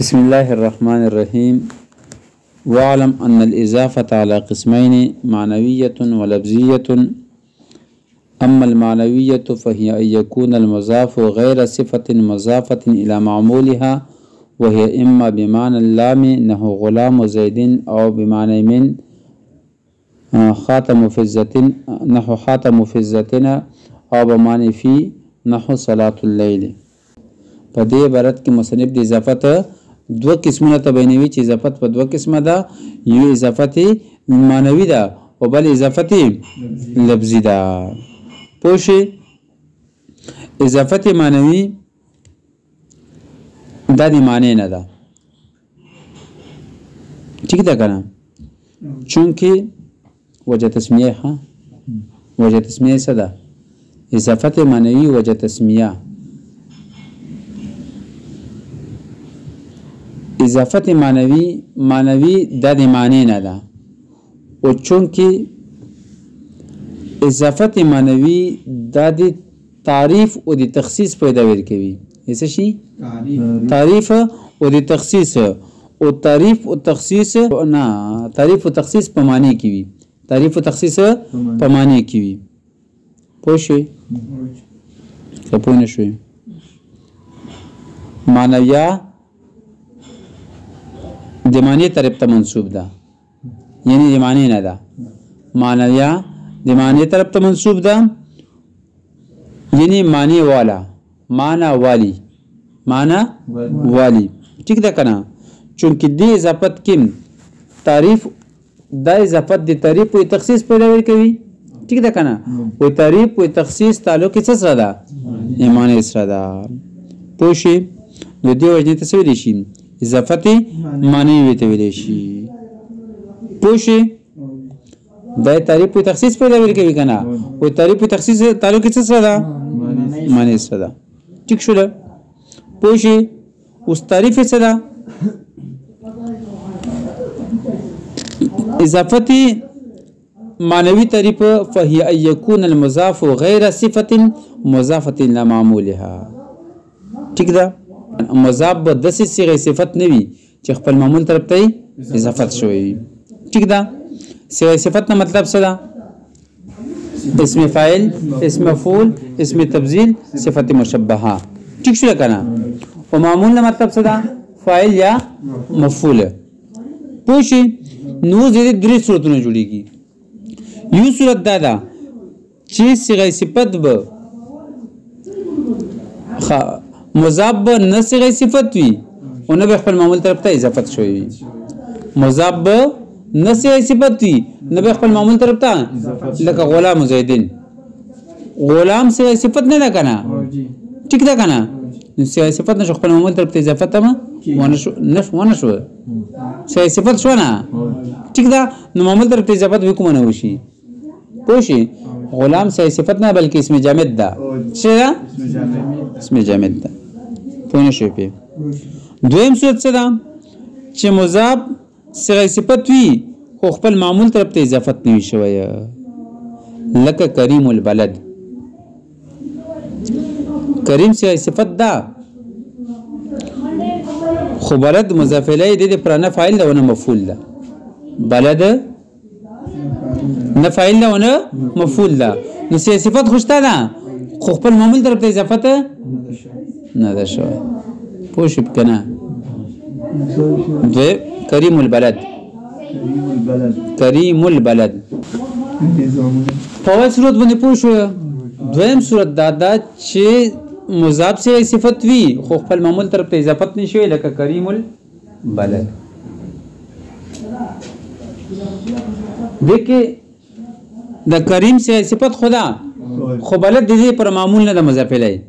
بسم الله الرحمن الرحيم. واعلم أن الإضافة على قسمين معنوية ولفظية. أما المعنوية فهي أن يكون المضاف غير صفة مضافة إلى معمولها، وهي إما بمعنى اللام نحو غلام زيد، أو بمعنى من خاتم فزة نحو خاتم فزتنا، أو بمعنى في نحو صلاة الليل. په دې عبارت کې مصنف د اضافت دو قسمونه ته بیانوي چې اضافت په دوه قسمه ده، یو اضافت معنوي ده او بل اضافت لفظي ده. پوه شئ، اضافت معنوي دا د معنی نه ده، ٹھیک ده کنه، چونکه وجه تسمیه وجه تسمیه څه ده؟ اضافت معنوي وجه تسمیه. اضافت معنوي دا د معنی نه ده، او چونکه اضافت معنوي دا د تعریف او د تخصیص پیدا ورکوي. څه شي؟ تعریف او د تخصیص، او تعریف او تخصیص نه، تعریف او تخصیص په معنی کې وي، تعریف او تخصیص په معنی کې وي. پوه شئ؟ که پوه نه شئ، معنویه د معنی طرف ته منصوب ده، یعنی د معنی نه ده. معنویه د معنی طرف ته منصوب ده، یعنی معنی والا، معنی والی، معنی والی. ٹھیک ده کنه، چونکه د اضافت کې تعریف د اضافت د تعریف او تخصیص پیدا کوي. ٹھیک ده کنه، او تعریف او تخصیص تعلق څه سره ده؟ معنی سره ده. پوه شئ، نو دې وجه ته څه ویل شي؟ اضافت معنی ویته ویل شي. پوه شئ، دا تعریف او تخصیص پیدا کوي کنه، او تعریف او تخصیص تعلق څه سره ده؟ معنی سره ده. ٹھیک شو ده؟ پوه شئ، اوس تعریف څه ده؟ اضافت معنوي تعریف فهي ان يكون المضاف غير صفة مضافة الى معمولها. ٹھیک ده؟ مضاف به داسې صيغه صفت نه وي چې خپل معمول طرف ته اضافت شوی. ټیک ده؟ صيغه صفت نه مطلب څه ده؟ اسم فاعل، اسم مفعول، اسم تبذیل، صفت مشبهه. ٹھیک شو کنه؟ او معمول نه مطلب څه ده؟ فاعل یا مفعول. پوه شئ، نو زیات درې صورتونه جوړیږي. یو صورت دا ده چې صيغه صفت به مضاف به نه صيغه صفت وي او نه به خپل معمول طرف ته اضافت شوی وي. مضاف به نه صيغه صفت وي نه به خپل معمول طرف ته، لکه غلام زیدین. غلام صيغه صفت نه ده کنه، ٹھیک ده کنه، صيغه صفت نشو خپل معمول طرف ته اضافت هم ونه شو، صيغه صفت شو نه، ٹھیک ده، نو معمول طرف ته اضافت وکوم نه وشي. پوه شئ، غلام صيغه صفت نه بلکې اسم جامد ده. څه ده؟ اسم جامد ده. پوه نه شئ. په دویم صورت څه ده؟ چې مضاف صيغه صفت وي خو خپل معمول طرف ته اضافت نه وي شوی، لکه کریم البلد. کریم صيغه صفت ده خو بلد مضاف الیه د پر نه فاعل ده او نه مفعول ده. بلد نه فاعل ده او نه مفعول ده، نو صيغه صفت خوشته ده خو خپل معمول طرف ته اضافت نه ده شوی. پوه شئ کنه؟ دوی کریم البلد، کریم البلد. په اول صورت باندې پوه شو. دویم صورت دا ده چې مضاف صيغه صفت وي خو خپل معمول طرف ته اضافت نشوي، لکه کریم البلد. دغه د کریم صيغه صفت خدا خو بلد د دې پر معمول نه د مضاف الیه.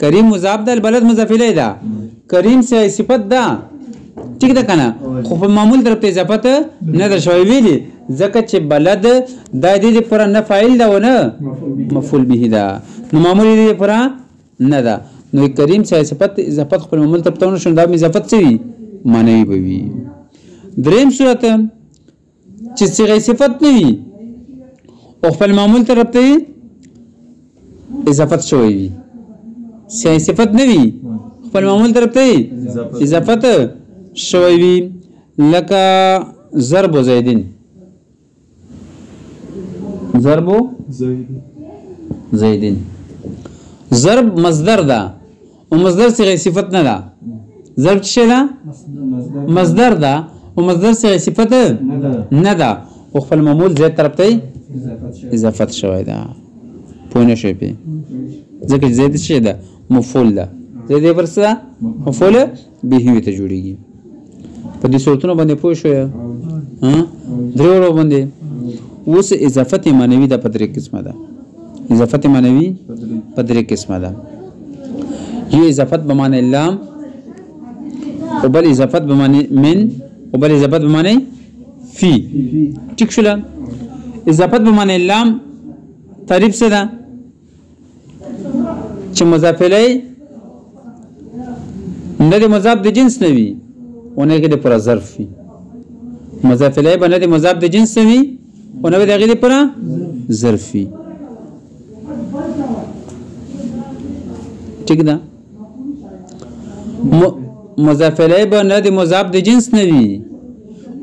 کریم مضاف ده، البلد مضاف الیه ده. کریم صيغه صفت ده، ٹھیک ده کنه، خو په معمول طرف ته اضافت نه ده شوی ویلي، ځکه چې بلد د دې پر نه فاعل ده او نه مفعول به ده، نو معمول دې پر نه ده. نو کریم صيغه صفت اضافت خپل معمول طرف ته نه شون، دا اضافت څه وي؟ معنی به وي. دریم صورت چې صيغه صفت نه وي او خپل معمول طرف ته اضافت شوی وي، صيغه صفت نه وي خپل معمول طرف ته اضافت شوی وي لکه ضرب زیدین ضرب زیدین ضرب مصدر ده او مصدر صيغه صفت نه ده ضرب څه ده مصدر ده او مصدر صيغه صفت نه ده او خپل معمول زید طرف ته اضافت شوی ده پونه شوی په ځکه زید څه ده مفعول ده زید ورسره مفعول به ته جوړیږي په دې صورتونو باندې پوه شو درو باندې اوس اضافت معنوي د پدری قسمه ده اضافت معنوي پدری قسمه ده یو اضافت بمعنی لام او بل اضافت بمعنی من او بل اضافت بمعنی فی ٹھیک شولا اضافت بمعنی لام تعریف څه ده چې مضاف الیه نه دی مضاف د جنس نه وي اونه کې د پر ظرف وي مضاف الیه باندې د مضاف د جنس نه وي اونه به دغه د پر ظرف وي ٹھیک ده مضاف الیه باندې د مضاف د جنس نه وي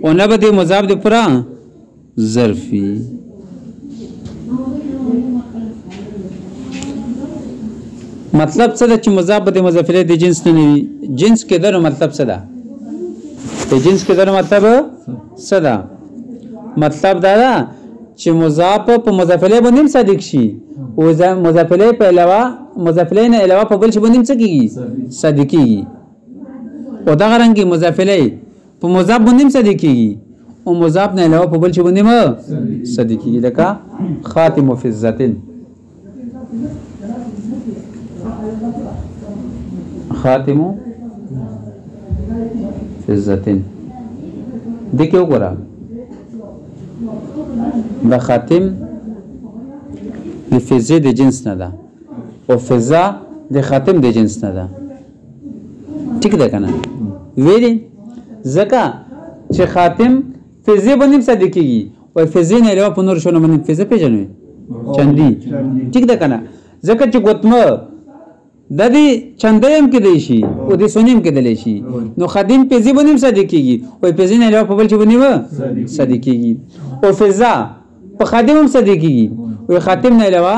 اونه به د مضاف د پر ظرف وي مطلب څه ده چې مضاف د مضاف الیه د جنس نه وي جنس کې دا مطلب څه ده د جنس کې دا مطلب څه ده مطلب دا ده چې مضاف په مضاف الیه باندې صادق شي او مضاف الیه په علاوه مضاف الیه نه علاوه په بل شي باندې څه کیږي صادق کیږي او دا غرانګي مضاف الیه په مضاف باندې صادق کیږي او مضاف نه علاوه په بل شي باندې صادق کیږي لکه خاتم فزتن خاتم فزتن دیکھو گورا دا خاتم د فزه د جنس نه ده او فزه د خاتم د جنس نه ده ٹھیک ده کنه ویری زکه چې خاتم فزه باندې صدقېږي او فزه نه علاوه په نور شونه باندې فزه پیژنوي چندي ټیک ده کنه زکه چې ګوتمه د دې چندیم کې دی شي او د سونیم کې دی شي نو خادم فزه باندې صدقېږي او فزه نه علاوه په بل څه باندې صدقېږي او فزه په خادم هم صدقېږي او خاتم نه علاوه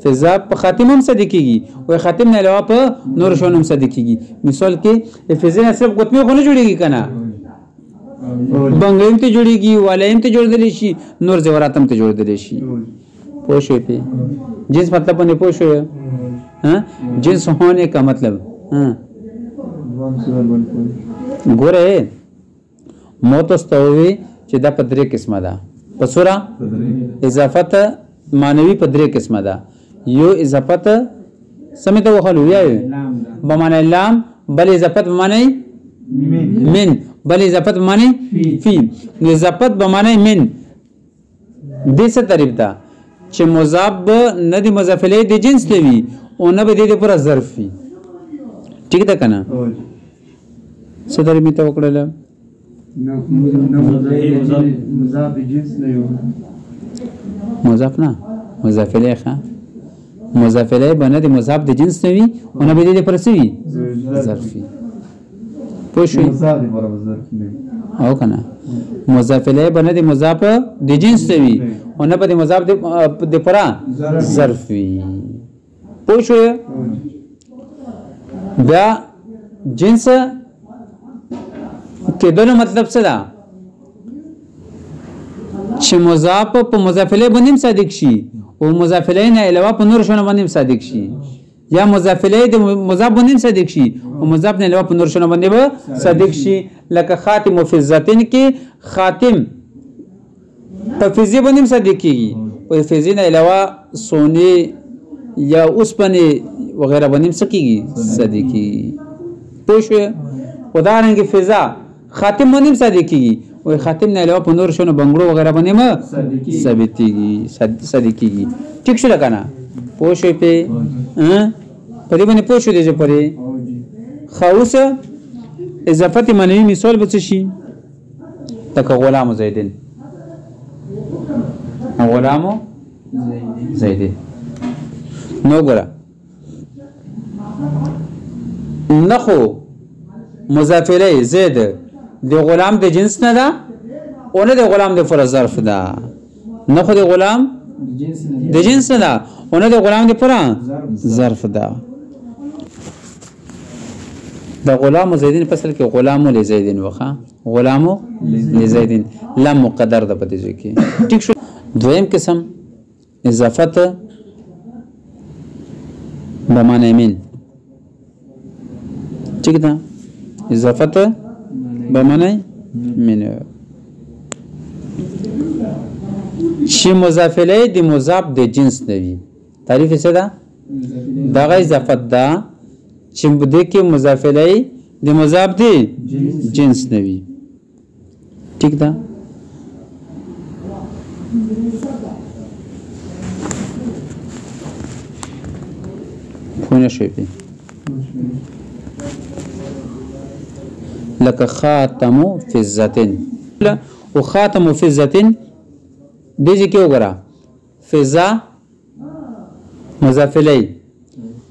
فزه په خاتم هم صدقېږي او خاتم نه علاوه په نور شونه هم صدقېږي مثال کې فزه نه صرف ګوتمه خو نه جوړيږي کنه بنګیم ته جوړیږي والایم ته جوړدل شي نور زوراتم ته جوړدل شي پوه شئ په جنس مطلب باندې پوه شئ ها جنس ہونے کا مطلب ګوره موتستوي چې دا په درې قسمه ده پسورا اضافت معنوي په درې قسمه ده یو اضافت سمته وخلو یا بمعنی لام بل اضافت بمعنی من بل اضافت بمعنی فی اضافت بمعنی من دې څه تعریف ده چې مضاف نه دی مضاف الیه د جنس دی او نه به دې پر ظرف وي ٹھیک ده کنه څه تعریف ته وکړل مضاف جنس نه یو مضاف نه مضاف الیه ښه مضاف الیه باندې د مضاف د جنس نه وي او نه به دې پر څه وي ظرف وي پوښي او کنه مضاف الیه باندې د مضاف د جنس وي او نه به د مضاف د پرا ظرف وي پوښي دا جنس کې دغه مطلب څه ده چې مضاف په مضاف الیه باندې صادق شي او مضاف الیه نه علاوه په نور شونه باندې صادق شي یا مضاف الیه د مضاف باندې صادق شي او مضاف نه علاوه په نور شونه باندې صادق شي لکه خاتم فزتن کې خاتم په فزه باندې صادق کیږي او فزه نه علاوه سونه یا اوسپنه وغیرہ باندې سکیږي صادق کیږي پوښه ودارنګ فزا خاتم باندې صادق کیږي او خاتم نه علاوه په نور شونه بنگړو وغیرہ باندې ثابت کیږي صادق کیږي ٹھیک شو لګانا پوښه په پرې باندې پوښو دې پرې خاوس اضافت معنوي مثال به څه شي تک غلام زیدن غلام زیدن نو ګره نخو مضاف الیه زید د غلام د جنس نه ده او نه د غلام د پر ظرف ده نخو د غلام د جنس نه ده او نه د غلام د پر ظرف ده د غلام زیدین په اصل کې غلام لزیدین وخه غلام لزیدین لام مقدر ده په دې کې ټیک شو دویم قسم اضافت بمعنی من ٹھیک ده اضافت بمعنی من شی مضاف الیه د مضاف د جنس دی تعریف څه ده دغه اضافت ده چې د کې مضاف الیه د مضاف دی جنس دی ٹھیک ده خونه شوی لك خاتم فزتين وخاتم فزتين دې کې وګرا فزا مضاف الیه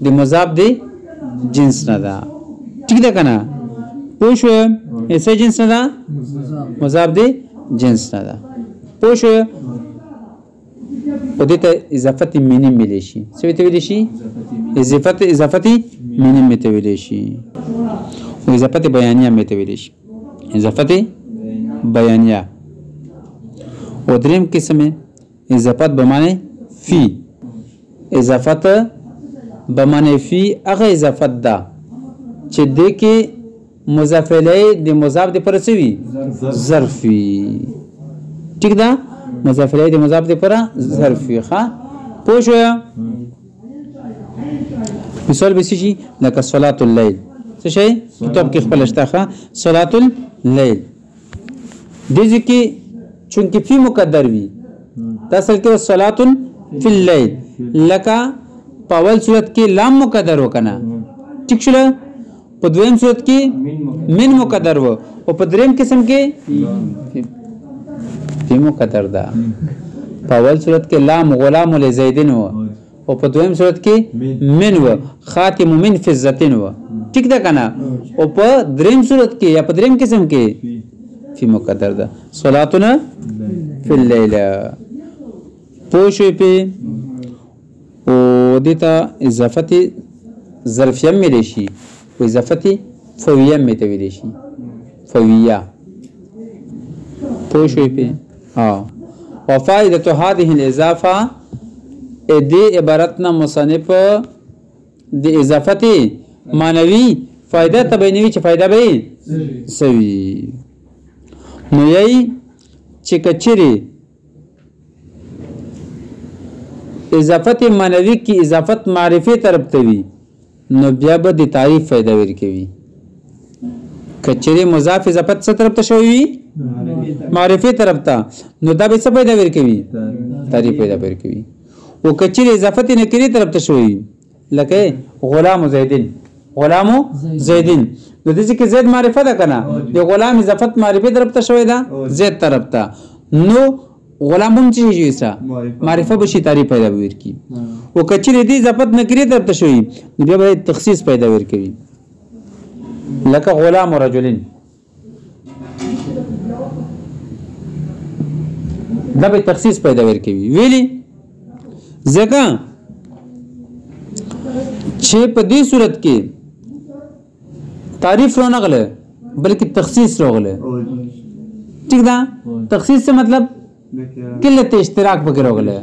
د مضاف دی جنس نه ده ٹھیک ده کنه پوه شو ایسه جنس نه ده مضاف دی جنس نه ده پوه شو په دې ته اضافت مینی ملي شي څه ته ویل شي اضافت مینی مته ویل شي او اضافت بیانیه مته ویل شي اضافت بیانیه او دریم قسم اضافت به معنی فی اضافت به معنی فی هغه اضافت ده چې د کې مضاف الیه د مضاف د پر څه وي ظرفي ٹھیک ده مضاف الیه د مضاف د پر ظرفي ښه پوه شو مثال به شي لکه صلاه الليل څه شي کتاب کې خپل اشتاخه صلاه الليل دې کې چونکه فی مقدر وي اصل کې صلاه فی الليل لکه په اول صورت کې لام مقدر وکنه ٹھیک شول په دویم صورت کې من مقدر و او په دریم قسم کې فی مقدر ده په اول صورت کې لام غلام لزیدین و او په دویم صورت کې من و خاتم من فزتین و ٹھیک ده کنه او په دریم صورت کې یا په دریم قسم کې فی مقدر ده صلاتنا فی الليل پوښوي په او دته اضافت ظرفیه ملي شي او اضافت فویه مته ویل شي فویه پوښوي په او فائده هذه الاضافه دې عبارتنا مصنف د اضافت معنوي فائده تبینوي چې فائده به سوي نو یی چې کچري اضافت معنوي کی اضافت معرفي طرف ته وي نو بیا به د تعریف فائدہ ورکوي کچري مضاف اضافت څه طرف ته شوی معرفي طرف ته نو دا به څه فائدہ ورکوي تعریف فائدہ ورکوي او کچري اضافت نکري طرف ته شوی لکه غلام زیدین نو د دې کې زید معرفت ده کنه د غلام اضافت معرفي طرف ته شوی دا زید طرف ته نو غلام هم چې جوړه معرفه بشي تعریف پیدا ورکی او کچری دې ضبط نکری طرف ته شوی بیا به تخصیص پیدا ورکی لکه غلام رجلین دا به تخصیص پیدا ورکی ویلی ځکه چې په دې صورت کې تعریف نه غله بلکې تخصیص راغله ٹھیک ده تخصیص څه مطلب قلت اشتراک پکې راغله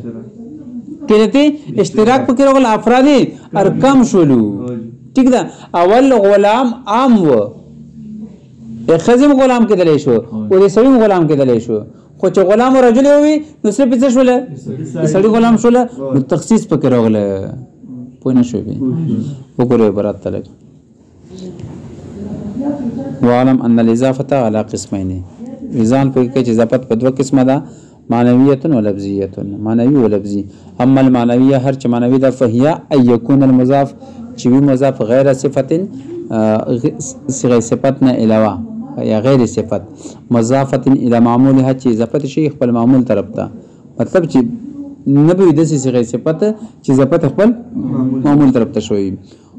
قلت اشتراک پکې راغله افرادی ارقام شولو ٹھیک ده اول غلام عام و خزم غلام کې دلې شو او د سړي غلام کې دلې شو خو چې غلام رجل وي نو څه پڅ شول سړي غلام شول نو تخصیص پکې راغله پوه نه شو وګوره برات تلګ وعلم ان الاضافه على قسمين ځان په کې چې اضافت په دوه قسمه ده معنویه او لفظیه معنوي او لفظي اما المعنویه هر چې معنوي ده فهیا ان يكون المضاف چې وي مضاف غیر صفت صيغه صفت نه علاوه یا غیر صفت مضافه الى معمولها چې اضافت شي خپل معمول طرف ته مطلب چې نه به د صيغه صفت چې اضافت خپل معمول طرف ته شوی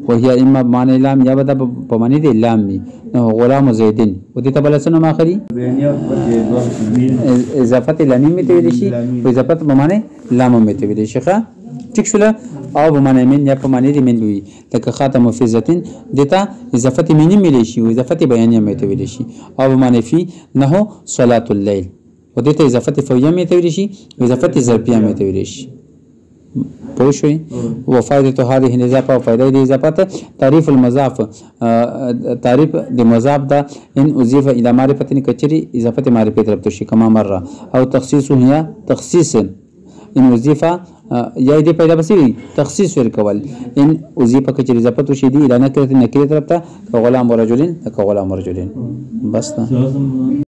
وهي اما بمعنى لام یا بدا په معنی دی لام وي نو غلام زیدین او دې ته بل څه نوم اخري بیانیه په اضافت لامیم ته ویل شي او اضافت په معنی لام ته ویل شي ښه ټیک شول او په معنی من یا په معنی دی من وي لکه خاتم فیزتین دته اضافت مینی ملي شي او اضافت بیانیه ته ویل شي او په معنی فی نه صلاه الليل او دته اضافت فویه ته ویل شي او اضافت ظرفیه ته ویل شي پوښوي وفائده هذه الاضافه وفائده دي اضافه تعريف المضاف تعريف د مضاف ده ان اضيف الى معرفه کچري اضافه معرفه طرف ته شي کما مره او تخصيص هي تخصيص ان اضيف یا دې پیدا بسوي تخصيص ورکول ان اضيف کچري اضافه شي دي الى نکره طرف ته غلام ورجلين بس